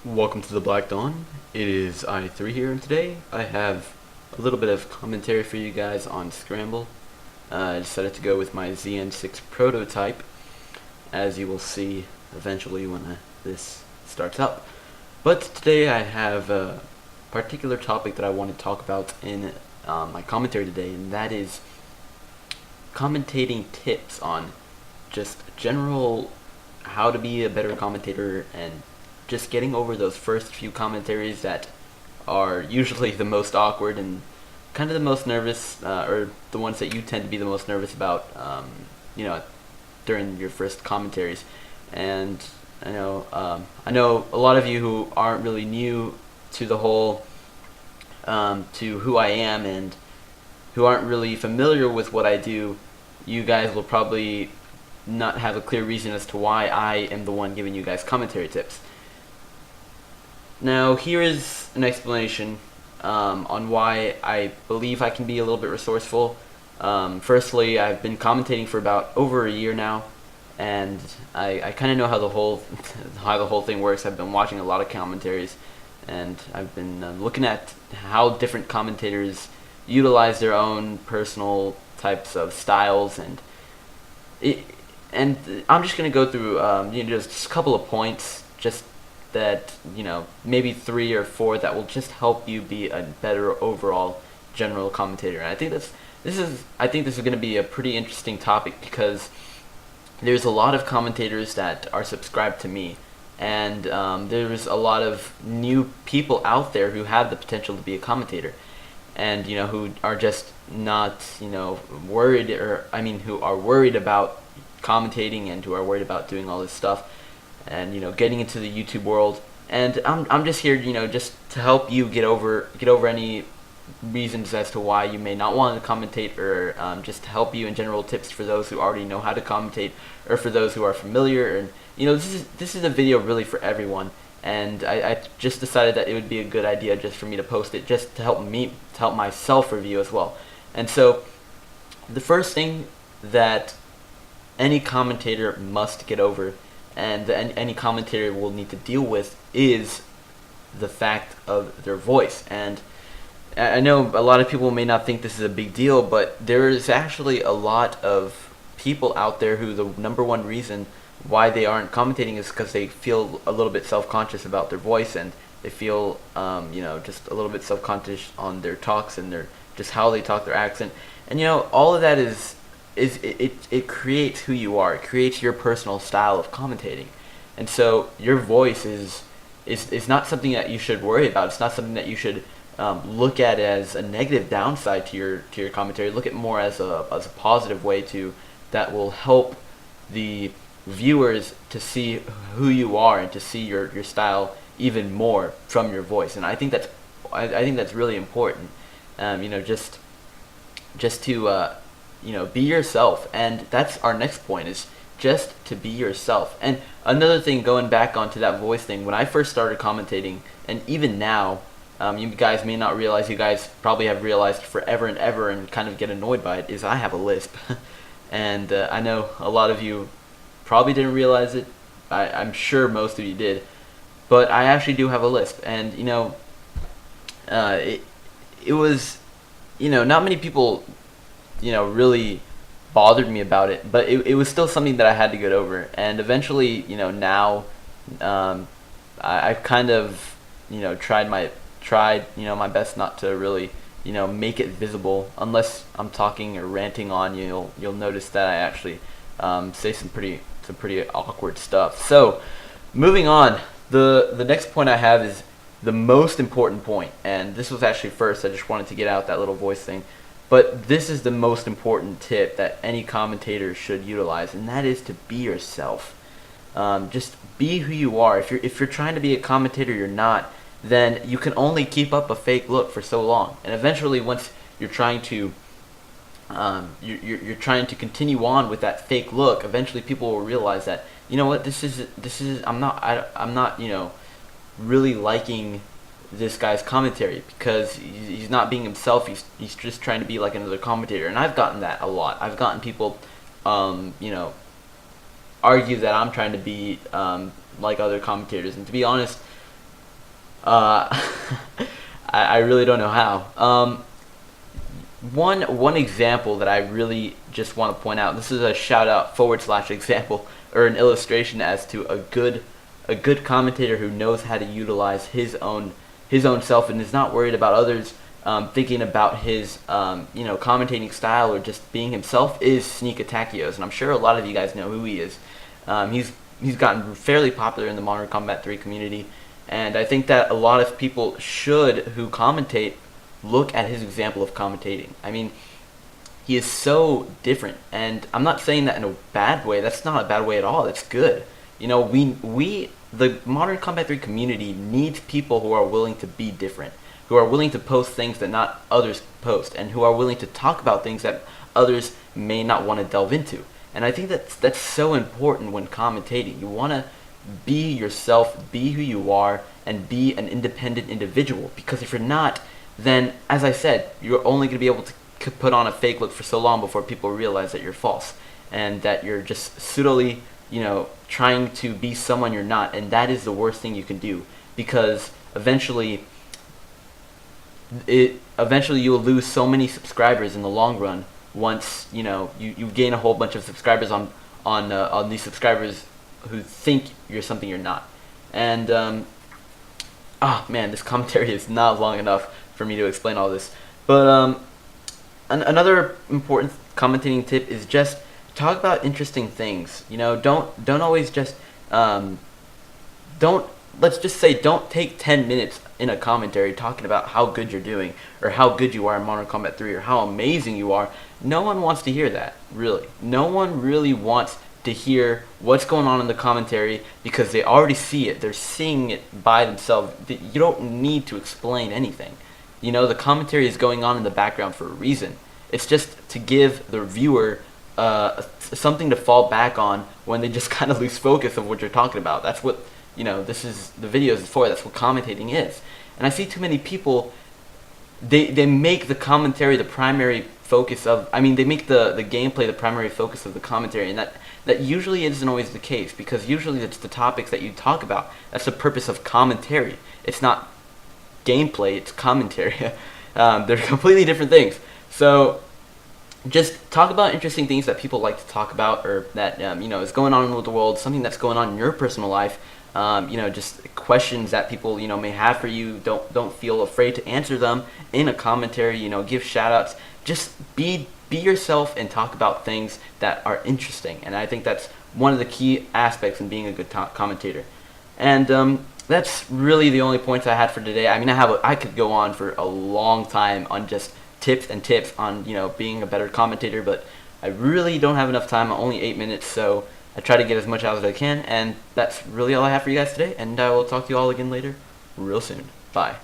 Welcome to the Black Dawn. It is I3 here, and today I have a little bit of commentary for you guys on Scramble. I decided to go with my ZN6 prototype, as you will see eventually when this starts up. But today I have a particular topic that I want to talk about in my commentary today, and that is commentating tips on just general how to be a better commentator and just getting over those first few commentaries that are usually the most awkward and kind of the most nervous, or the ones that you tend to be the most nervous about, during your first commentaries. And I know a lot of you who aren't really new to the whole, to who I am and who aren't really familiar with what I do. You guys will probably not have a clear reason as to why I am the one giving you guys commentary tips. Now, here is an explanation on why I believe I can be a little bit resourceful. Firstly, I've been commentating for about over a year now, and I kind of know how the whole thing works. I've been watching a lot of commentaries, and I've been looking at how different commentators utilize their own personal types of styles, and I'm just gonna go through just a couple of points, just that, maybe 3 or 4 that will just help you be a better overall general commentator. And I think this is going to be a pretty interesting topic, because there's a lot of commentators that are subscribed to me, and there's a lot of new people out there who have the potential to be a commentator, and who are just not worried, who are worried about commentating and who are worried about doing all this stuff and getting into the YouTube world. And I'm just here just to help you get over any reasons as to why you may not want to commentate, or just to help you in general tips for those who already know how to commentate, or for those who are familiar. And this is a video really for everyone, and I just decided that it would be a good idea just for me to post it, just to help myself review as well. And so the first thing that any commentator must get over, and any commentator will need to deal with, is the fact of their voice. And I know a lot of people may not think this is a big deal, but there is actually a lot of people out there who the number one reason why they aren't commentating is because they feel a little bit self-conscious about their voice, and they feel just a little bit self-conscious on their talks and their just how they talk, their accent. And all of that it creates who you are. It creates your personal style of commentating. And so your voice is not something that you should worry about. It's not something that you should look at as a negative downside to your commentary. Look at it more as a positive way that will help the viewers to see who you are and to see your style even more from your voice. And I think that's really important. Just to be yourself. And that's our next point, is just to be yourself. And another thing, going back onto that voice thing, when I first started commentating, and even now, you guys may not realize, you guys probably have realized forever and ever and kind of get annoyed by it, is I have a lisp. And I know a lot of you probably didn't realize it. I'm sure most of you did. But I actually do have a lisp. And it was, not many people really bothered me about it, but it was still something that I had to get over. And eventually, now, I've kind of, tried my best not to really, make it visible. Unless I'm talking or ranting on, you'll notice that I actually say some pretty awkward stuff. So, moving on, the next point I have is the most important point, and this was actually first. I just wanted to get out that little voice thing. But this is the most important tip that any commentator should utilize, and that is to be yourself. Just be who you are. If you're trying to be a commentator you're not, then you can only keep up a fake look for so long. And eventually, once you're trying to you're trying to continue on with that fake look, eventually people will realize that, this is I'm not really liking this guy's commentary, because he's not being himself. He's just trying to be like another commentator. And I've gotten that a lot. I've gotten people argue that I'm trying to be like other commentators, and to be honest, Uh, I really don't know how. One example that I really just want to point out. This is a shout out / example or an illustration as to a good commentator who knows how to utilize his own self and is not worried about others thinking about his commentating style or just being himself is Sneak Attackios, and I'm sure a lot of you guys know who he is. He's gotten fairly popular in the Modern Combat 3 community, and I think that a lot of people should who commentate look at his example of commentating. I mean, he is so different, and I'm not saying that in a bad way. That's not a bad way at all. That's good. You know, the Modern Combat 3 community needs people who are willing to be different, who are willing to post things that not others post, and who are willing to talk about things that others may not want to delve into. And I think that's so important when commentating. You want to be yourself, be who you are, and be an independent individual. Because if you're not, then, as I said, you're only going to be able to put on a fake look for so long before people realize that you're false and that you're just pseudily, trying to be someone you're not. And that is the worst thing you can do, because eventually you will lose so many subscribers in the long run once you gain a whole bunch of subscribers on these subscribers who think you're something you're not. And man, this commentary is not long enough for me to explain all this. But another important commentating tip is just talk about interesting things. Don't always just let's just say don't take 10 minutes in a commentary talking about how good you're doing or how good you are in Modern Combat 3 or how amazing you are. No one wants to hear that, really. No one really wants to hear what's going on in the commentary because they already see it. They're seeing it by themselves. You don't need to explain anything. The commentary is going on in the background for a reason. It's just to give the viewer something to fall back on when they just kind of lose focus of what you're talking about. That's what this is, the videos is for. That's what commentating is. And I see too many people, they make the commentary the primary focus of, they make the gameplay the primary focus of the commentary, and that usually isn't always the case, because usually it's the topics that you talk about. That's the purpose of commentary. It's not gameplay, it's commentary. They're completely different things. So just talk about interesting things that people like to talk about, or that is going on with the world, something that's going on in your personal life. Just questions that people may have for you. Don't feel afraid to answer them in a commentary. Give shout outs. Just be yourself and talk about things that are interesting. And I think that's one of the key aspects in being a good commentator. And that's really the only points I had for today. I could go on for a long time on just tips on being a better commentator, but I really don't have enough time. Only 8 minutes, so I try to get as much out as I can, and that's really all I have for you guys today, and I will talk to you all again later real soon. Bye.